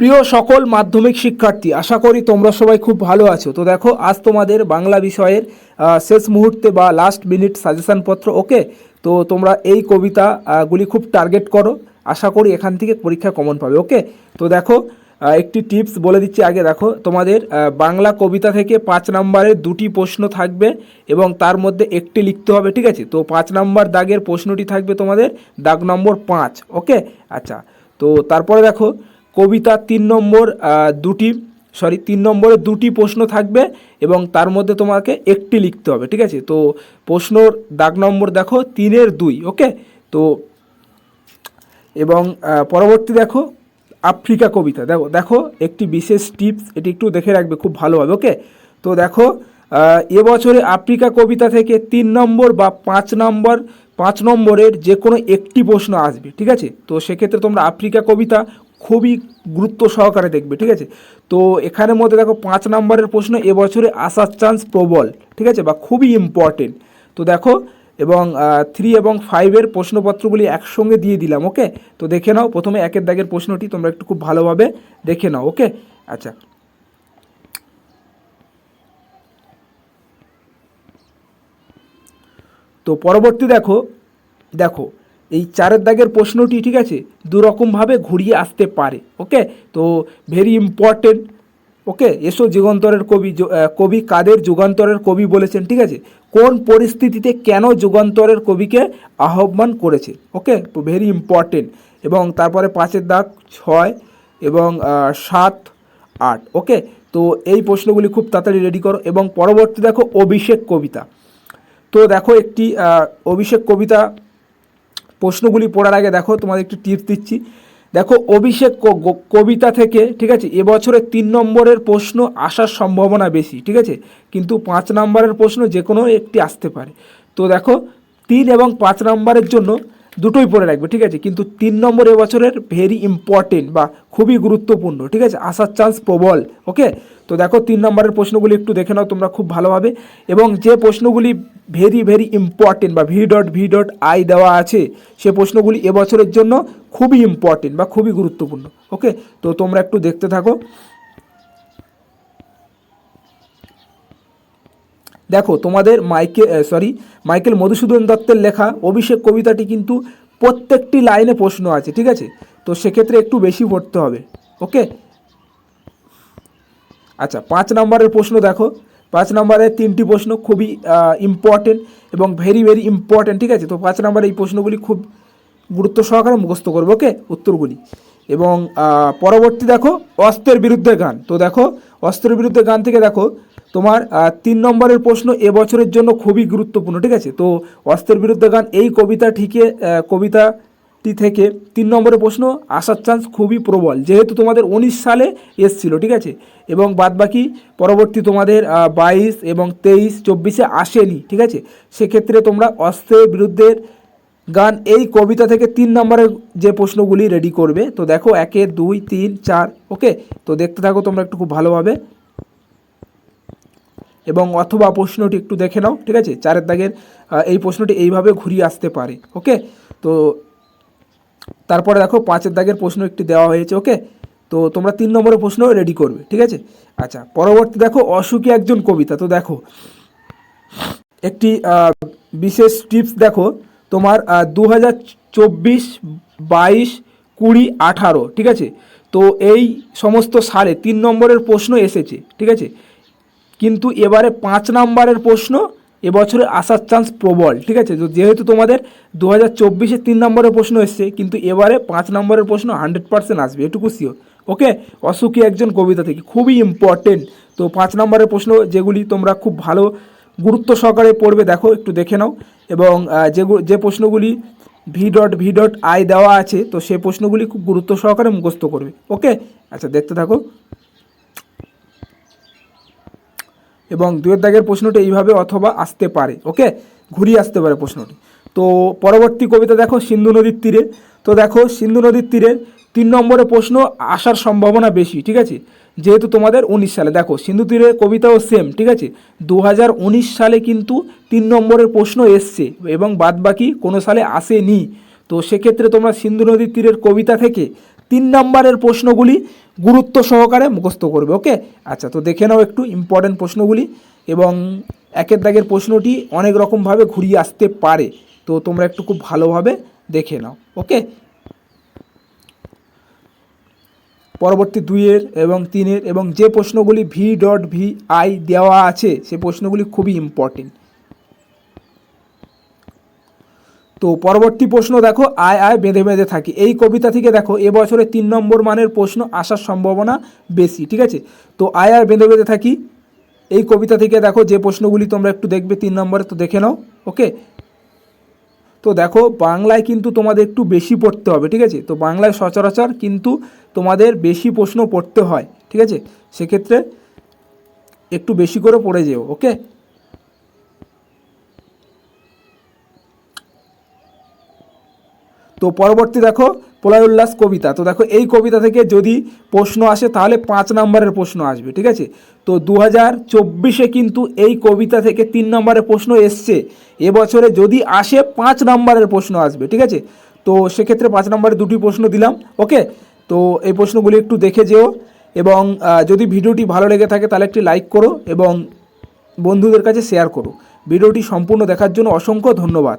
প্রিয় সকল মাধ্যমিক শিক্ষার্থী, আশা করি তোমরা সবাই খুব ভালো আছো। তো দেখো, আজ তোমাদের বাংলা বিষয়ের শেষ মুহূর্তে বা লাস্ট মিনিট সাজেশনপত্র। ওকে, তো তোমরা এই কবিতাগুলি খুব টার্গেট করো, আশা করি এখান থেকে পরীক্ষা কমন পাবে। ওকে, তো দেখো একটি টিপস বলে দিচ্ছি আগে। দেখো, তোমাদের বাংলা কবিতা থেকে 5 নম্বরের 2টি প্রশ্ন থাকবে এবং তার মধ্যে একটি লিখতে হবে, ঠিক আছে। তো 5 নম্বর দাগের প্রশ্নটি থাকবে তোমাদের দাগ নম্বর 5। ওকে, আচ্ছা, তো তারপরে দেখো কবিতা 3 নম্বরে 2টি প্রশ্ন থাকবে এবং তার মধ্যে তোমাকে একটি লিখতে হবে, ঠিক আছে। তো প্রশ্নর দাগ নম্বর দেখো 3-এর 2। ওকে, তো এবং পরবর্তী দেখো আফ্রিকা কবিতা। দেখো দেখো একটি বিশেষ টিপস, এটি একটু দেখে রাখবে খুব ভালোভাবে। ওকে, তো দেখো এবছরে আফ্রিকা কবিতা থেকে 3 নম্বর বা 5 নম্বরের যে কোনো একটি প্রশ্ন আসবে, ঠিক আছে। তো সেক্ষেত্রে তোমরা আফ্রিকা কবিতা খুবই গুরুত্ব সহকারে দেখবে, ঠিক আছে। তো এখানের মধ্যে দেখো 5 নম্বরের প্রশ্ন এবছরে আসার চান্স প্রবল, ঠিক আছে, বা খুবই ইম্পর্টেন্ট। তো দেখো, এবং 3 এবং 5-এর প্রশ্নপত্রগুলি একসঙ্গে দিয়ে দিলাম। ওকে, তো দেখে নাও প্রথমে 1-এর দাগের প্রশ্নটি তোমরা একটু খুব ভালোভাবে দেখে নাও। ওকে, আচ্ছা, তো পরবর্তী দেখো দেখো এই 4-এর দাগের প্রশ্নটি, ঠিক আছে, দুরকমভাবে ঘুরিয়ে আসতে পারে। ওকে, তো ভেরি ইম্পর্টেন্ট। ওকে, এসো যুগান্তরের কবি কাদের যুগান্তরের কবি বলেছেন, ঠিক আছে। কোন পরিস্থিতিতে কেন যুগান্তরের কবিকে আহ্বান করেছে। ওকে, ভেরি ইম্পর্টেন্ট। এবং তারপরে 5-এর দাগ 6 এবং 7, 8। ওকে, তো এই প্রশ্নগুলি খুব তাড়াতাড়ি রেডি করো। এবং পরবর্তী দেখো অভিষেক কবিতা। তো দেখো একটি অভিষেক কবিতা প্রশ্নগুলি পড়ার আগে দেখো তোমাদের একটি টিপস দিচ্ছি। দেখো অভিষেক কবিতা থেকে, ঠিক আছে, এবছরে 3 নম্বরের প্রশ্ন আসার সম্ভাবনা বেশি, ঠিক আছে, কিন্তু 5 নম্বরের প্রশ্ন যে কোনো একটি আসতে পারে। তো দেখো 3 এবং 5 নম্বরের জন্য দুটোই পড়ে রাখবে, ঠিক আছে, কিন্তু 3 নম্বর এবছরের ভেরি ইম্পর্টেন্ট বা খুবই গুরুত্বপূর্ণ, ঠিক আছে, আসার চান্স প্রবল। ওকে, তো দেখো 3 নম্বরের প্রশ্নগুলি একটু দেখে নাও তোমরা খুব ভালোভাবে। এবং যে প্রশ্নগুলি ভেরি ইম্পর্টেন্ট বা v.v.i দেওয়া আছে, সে প্রশ্নগুলি এবছরের জন্য খুবই ইম্পর্টেন্ট বা খুবই গুরুত্বপূর্ণ। ওকে, তো তোমরা একটু দেখতে থাকো। দেখো তোমাদের মাইকেল মধুসূদন দত্তের লেখা অভিষেক কবিতাটি কিন্তু প্রত্যেকটি লাইনে প্রশ্ন আছে, ঠিক আছে। তো সেক্ষেত্রে একটু বেশি পড়তে হবে। ওকে, আচ্ছা, 5 নম্বরের প্রশ্ন দেখো। 5 নম্বরের 3টি প্রশ্ন খুবই ইম্পর্টেন্ট এবং ভেরি ইম্পর্টেন্ট, ঠিক আছে। তো 5 নম্বরের এই প্রশ্নগুলি খুব গুরুত্ব সহকারে মুখস্থ করবো। ওকে, উত্তরগুলি। এবং পরবর্তী দেখো অস্ত্রের বিরুদ্ধে গান। তো দেখো অস্ত্রের বিরুদ্ধে গান থেকে দেখো তোমার 3 নম্বরের প্রশ্ন এবছরের জন্য খুবই গুরুত্বপূর্ণ, ঠিক আছে। তো অস্ত্রের বিরুদ্ধে গান এই কবিতাটি থেকে 3 নম্বরের প্রশ্ন আসার চান্স খুবই প্রবল, যেহেতু তোমাদের 19 সালে এসছিল, ঠিক আছে। এবং বাদবাকি পরবর্তী তোমাদের 22 এবং 23, 24-এ আসেনি, ঠিক আছে। সেক্ষেত্রে তোমরা অস্ত্রের বিরুদ্ধের গান এই কবিতা থেকে 3 নম্বরের যে প্রশ্নগুলি রেডি করবে। তো দেখো 1, 2, 3, 4। ওকে, তো দেখতে থাকো তোমরা একটু খুব ভালোভাবে এবং অথবা প্রশ্নটি একটু দেখে নাও, ঠিক আছে। 4-এর দাগের এই প্রশ্নটি এইভাবে ঘুরিয়ে আসতে পারে। ওকে, তো তারপরে দেখো 5-এর দাগের প্রশ্ন একটি দেওয়া হয়েছে। ওকে, তো তোমরা 3 নম্বরের প্রশ্ন রেডি করবে, ঠিক আছে। আচ্ছা, পরবর্তী দেখো অসুখী একজন কবিতা। তো দেখো একটি বিশেষ টিপস দেখো তোমার 2024, 22, 20, 18, ঠিক আছে। তো এই সমস্ত সালে 3 নম্বরের প্রশ্ন এসেছে, ঠিক আছে, কিন্তু এবারে 5 নম্বরের প্রশ্ন এবছরে আসার চান্স প্রবল, ঠিক আছে। তো যেহেতু তোমাদের 2024-এ 3 নম্বরের প্রশ্ন এসছে, কিন্তু এবারে 5 নম্বরের প্রশ্ন 100% আসবে, এটুকু শিওর। ওকে, অসুখী একজন কবিতা থেকে খুবই ইম্পর্টেন্ট। তো 5 নম্বরের প্রশ্ন যেগুলি তোমরা খুব ভালো গুরুত্ব সহকারে পড়বে, দেখো একটু দেখে নাও। এবং যে প্রশ্নগুলি v.v.i দেওয়া আছে, তো সেই প্রশ্নগুলি খুব গুরুত্ব সহকারে মুখস্থ করবে। ওকে, আচ্ছা, দেখতে থাকো। এবং 2-এর দাগের প্রশ্নটি এইভাবে অথবা আসতে পারে। ওকে, ঘুরিয়ে আসতে পারে প্রশ্নটি। তো পরবর্তী কবিতা দেখো সিন্ধু নদীর তীরে। তো দেখো সিন্ধু নদীর তীরের 3 নম্বরের প্রশ্ন আসার সম্ভাবনা বেশি, ঠিক আছে, যেহেতু তোমাদের 19 সালে। দেখো সিন্ধু তীরের কবিতাও সেম, ঠিক আছে, 2019 সালে কিন্তু 3 নম্বরের প্রশ্ন এসছে এবং বাদবাকি কোনো সালে আসেনি। তো সেক্ষেত্রে তোমরা সিন্ধু নদীর তীরের কবিতা থেকে 3 নম্বরের প্রশ্নগুলি গুরুত্ব সহকারে মুখস্থ করবে। ওকে, আচ্ছা, তো দেখে নাও একটু ইম্পর্টেন্ট প্রশ্নগুলি। এবং একের দাগের প্রশ্নটি অনেক রকমভাবে ঘুরিয়ে আসতে পারে, তো তোমরা একটু খুব ভালোভাবে দেখে নাও। ওকে, পরবর্তী 2-এর এবং 3-এর এবং যে প্রশ্নগুলি v.vi দেওয়া আছে সে প্রশ্নগুলি খুবই ইম্পর্টেন্ট। তো পরবর্তী প্রশ্ন দেখো, আয় আয় বেঁধে বেঁধে থাকি। এই কবিতা থেকে দেখো এবছরে 3 নম্বর মানের প্রশ্ন আসার সম্ভাবনা বেশি। ঠিক আছে, তো আয় আয় বেঁধে বেঁধে থাকি এই কবিতা থেকে দেখো যে প্রশ্নগুলি তোমরা একটু দেখবে 3 নম্বরে, তো দেখে নাও। ওকে, তো দেখো বাংলায় কিন্তু তোমাদের একটু বেশি পড়তে হবে। ঠিক আছে, তো বাংলায় সচরাচর কিন্তু তোমাদের বেশি প্রশ্ন পড়তে হয়। ঠিক আছে, সেক্ষেত্রে একটু বেশি করে পড়ে যেও। ওকে, তো পরবর্তী দেখো প্রলয় উল্লাস কবিতা। তো দেখো এই কবিতা থেকে যদি প্রশ্ন আসে তাহলে 5 নম্বরের প্রশ্ন আসবে। ঠিক আছে, তো 2024-এ কিন্তু এই কবিতা থেকে 3 নম্বরের প্রশ্ন এসছে। এবছরে যদি আসে 5 নম্বরের প্রশ্ন আসবে। ঠিক আছে, তো সেক্ষেত্রে 5 নম্বরে 2টি প্রশ্ন দিলাম। ওকে, তো এই প্রশ্নগুলি একটু দেখে যেও এবং যদি ভিডিওটি ভালো লেগে থাকে তাহলে একটি লাইক করো এবং বন্ধুদের কাছে শেয়ার করো। ভিডিওটি সম্পূর্ণ দেখার জন্য অসংখ্য ধন্যবাদ।